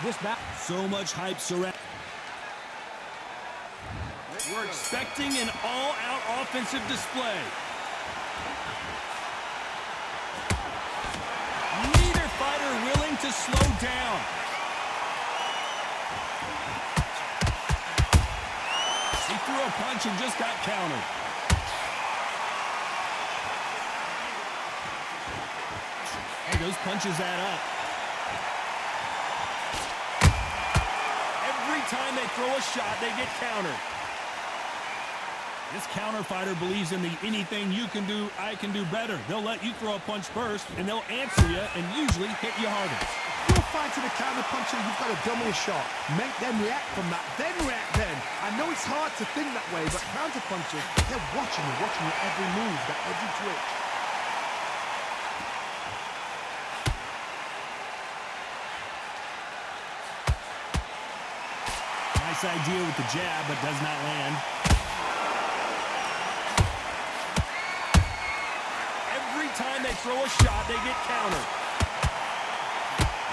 This match. So much hype surrounding. We're expecting an all-out offensive display. Neither fighter willing to slow down. He threw a punch and just got countered. Hey, those punches add up. Every time they throw a shot, they get countered. This counter fighter believes in the anything you can do, I can do better. They'll let you throw a punch first, and they'll answer you and usually hit you harder. You're fighting a counter puncher, you've got to dummy a shot. Make them react from that, then react then. I know it's hard to think that way, but counter punchers, they're watching you every move, that every twitch. Nice idea with the jab, but does not land. Every time they throw a shot, they get countered.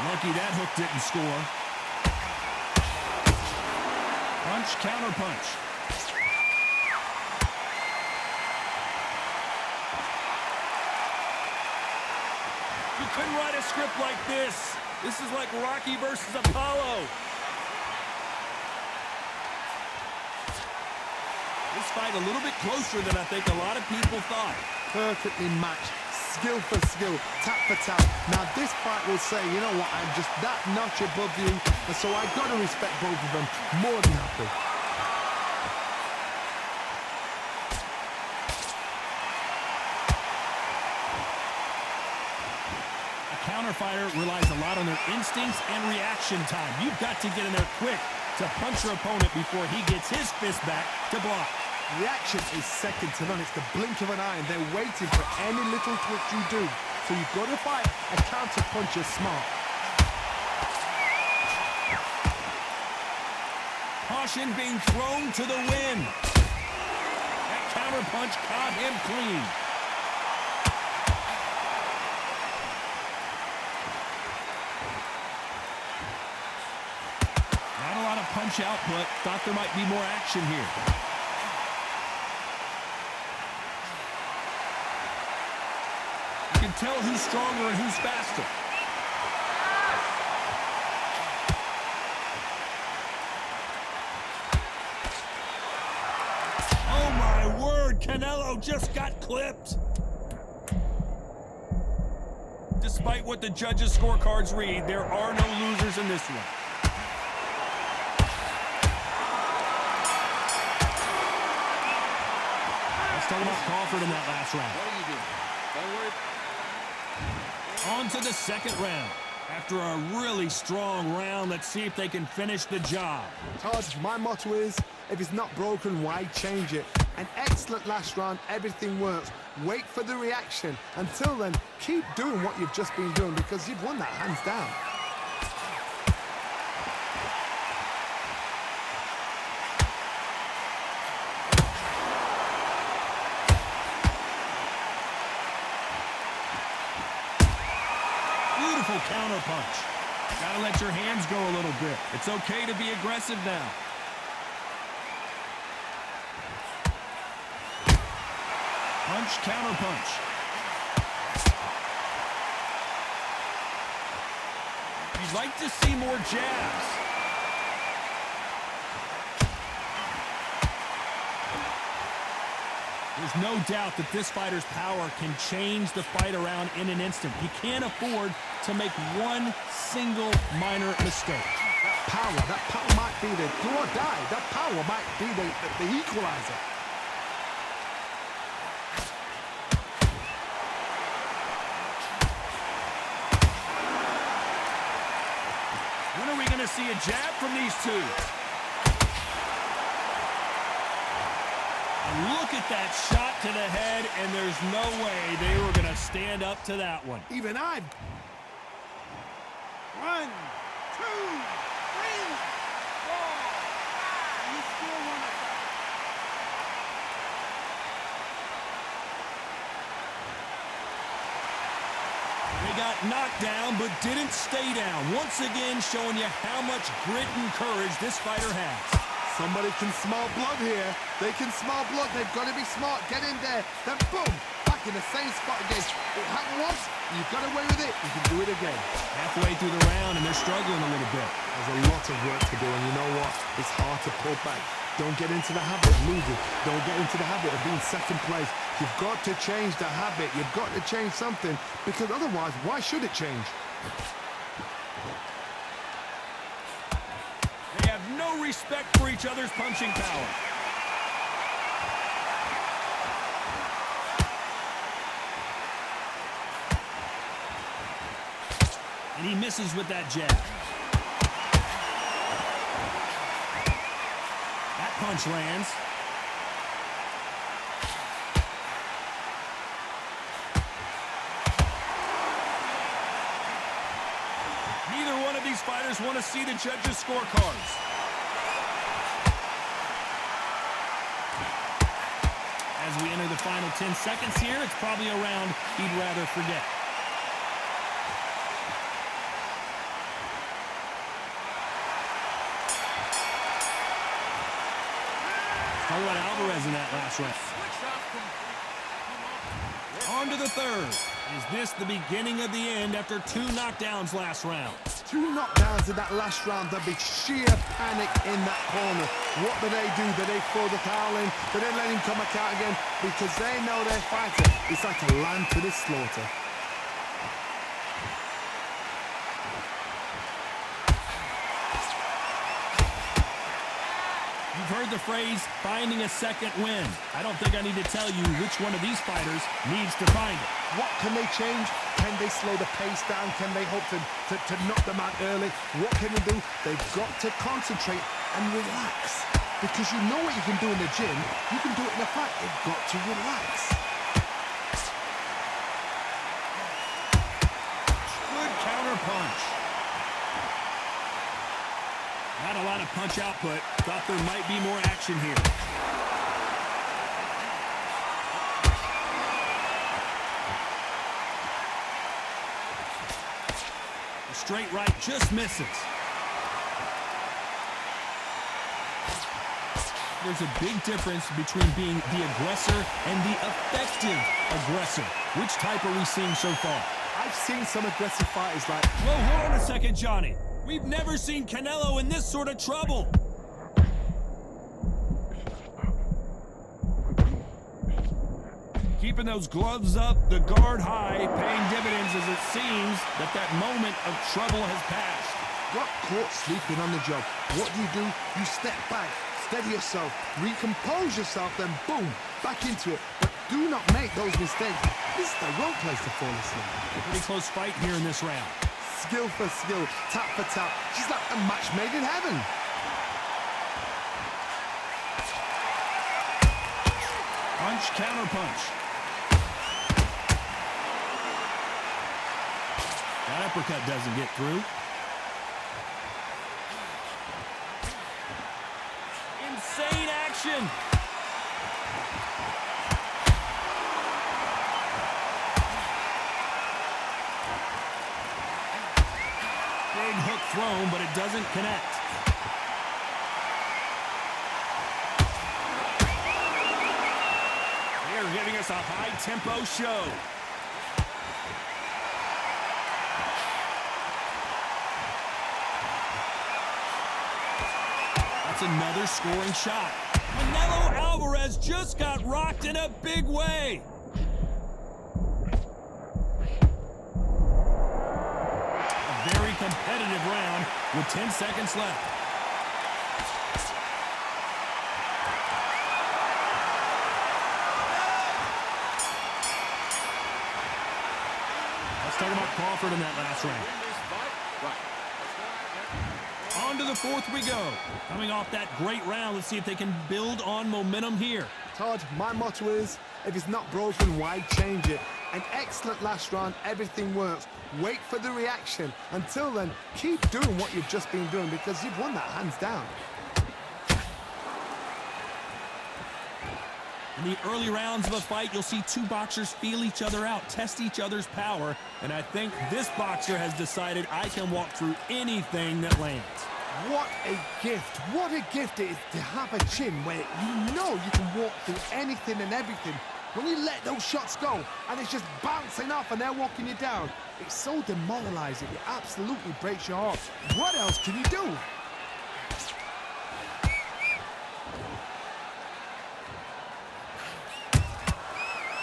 Lucky that hook didn't score. Punch, counter punch. You couldn't write a script like this. This is like Rocky versus Apollo. This fight a little bit closer than I think a lot of people thought. Perfectly matched, skill for skill, tap for tap. Now this fight will say, you know what, I'm just that notch above you, and so I've got to respect both of them more than happy. A counter fighter relies a lot on their instincts and reaction time. You've got to get in there quick to punch your opponent before he gets his fist back to block. Reaction is second to none. It's the blink of an eye, and they're waiting for any little twitch you do. So you've got to fight a counter puncher smart. Caution being thrown to the wind. That counter punch caught him clean. Not a lot of punch output. Thought there might be more action here. You can tell who's stronger and who's faster. Oh my word, Canelo just got clipped. Despite what the judges' scorecards read, there are no losers in this one. Let's talk about Crawford in that last round. What are you doing? Don't worry. On to the second round. After a really strong round, let's see if they can finish the job. Todd, my motto is, if it's not broken, why change it? An excellent last round, everything works. Wait for the reaction. Until then, keep doing what you've just been doing because you've won that hands down. Beautiful counter punch. Gotta let your hands go a little bit. It's okay to be aggressive now. Punch, counter punch. You'd like to see more jabs. There's no doubt that this fighter's power can change the fight around in an instant. He can't afford to make one single minor mistake. That power might be the do or die. That power might be the equalizer. When are we going to see a jab from these two? Look at that shot to the head, and there's no way they were going to stand up to that one. Even I. 1, 2, 3, 4. You still want to fight? They got got knocked down but didn't stay down. Once again, showing you how much grit and courage this fighter has. Somebody can smell blood here. They can smell blood. They've got to be smart. Get in there. Then boom, back in the same spot again. It happened once. You got away with it. You can do it again. Halfway through the round, and they're struggling a little bit. There's a lot of work to do, and you know what? It's hard to pull back. Don't get into the habit of losing. Don't get into the habit of being second place. You've got to change the habit. You've got to change something, because otherwise, why should it change? They have no respect for each other's punching power. And he misses with that jab. That punch lands. Neither one of these fighters want to see the judges' scorecards. As we enter the final 10 seconds here, it's probably a round he'd rather forget. How about Alvarez in that last round? On to the third. Is this the beginning of the end after 2 knockdowns last round? 2 knockdowns in that last round. There'll be sheer panic in that corner. What do? Do they throw the towel in? Do they let him come back out again? Because they know their fighter. It's like a lamb to the slaughter. You've heard the phrase, finding a second win. I don't think I need to tell you which one of these fighters needs to find it. What can they change? Can they slow the pace down? Can they hope to knock them out early? What can they do? They've got to concentrate and relax. Because you know what you can do in the gym, you can do it in a fight. They've got to relax. Good counter punch. Not a lot of punch output. Thought there might be more action here. The straight right just misses. There's a big difference between being the aggressor and the effective aggressor. Which type are we seeing so far? I've seen some aggressive fighters like... Whoa, hold on a second, Johnny. We've never seen Canelo in this sort of trouble. Keeping those gloves up, the guard high, paying dividends as it seems that moment of trouble has passed. Got caught sleeping on the job. What do? You step back, steady yourself, recompose yourself, then boom, back into it. But do not make those mistakes. This is the wrong place to fall asleep. Pretty close fight here in this round. Skill for skill, tap for tap. She's like a match made in heaven. Punch, counter punch. That uppercut doesn't get through. Insane action. Big hook thrown, but it doesn't connect. They're giving us a high-tempo show. That's another scoring shot. Canelo Alvarez just got rocked in a big way. Competitive round with 10 seconds left. Let's talk about Crawford in that last round. On to the fourth we go. Coming off that great round, let's see if they can build on momentum here. Todd, my motto is, if it's not broken, why change it? An excellent last round, everything works. Wait for the reaction. Until then, keep doing what you've just been doing because you've won that hands down. In the early rounds of a fight, you'll see two boxers feel each other out, test each other's power, and I think this boxer has decided I can walk through anything that lands. What a gift. What a gift it is to have a chin where you know you can walk through anything and everything. When you let those shots go and it's just bouncing off and they're walking you down, it's so demoralizing. It absolutely breaks your heart. What else can you do?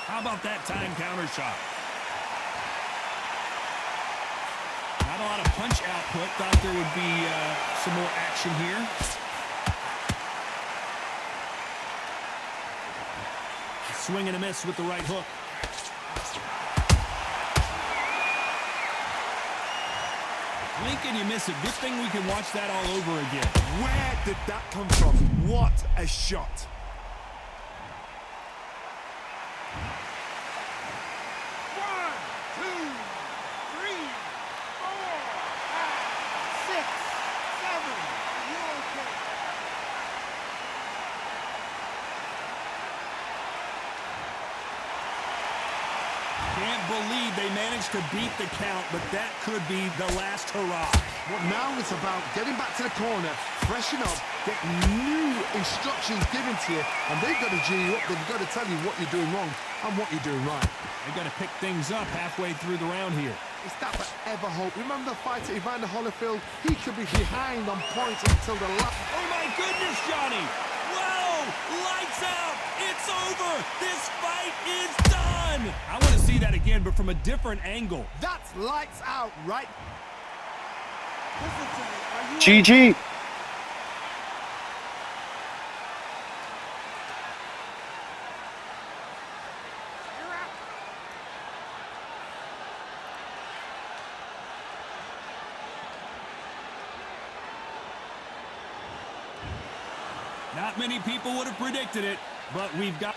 How about that time counter shot? Not a lot of punch output. Thought there would be some more action here. Swing and a miss with the right hook. Blink and you miss it. Good thing we can watch that all over again. Where did that come from? What a shot. Can't believe they managed to beat the count, but that could be the last hurrah. Well, now it's about getting back to the corner, freshen up, get new instructions given to you, and they've got to G you up. They've got to tell you what you're doing wrong and what you're doing right. They've got to pick things up halfway through the round here. Is that forever hope? Remember the fight at Evander Holyfield? He could be behind on points until the last. Oh, my goodness, Johnny. Whoa, lights out. It's over. This fight is done. I want to see that again, but from a different angle. That's lights out, right? GG. Not many people would have predicted it, but we've got...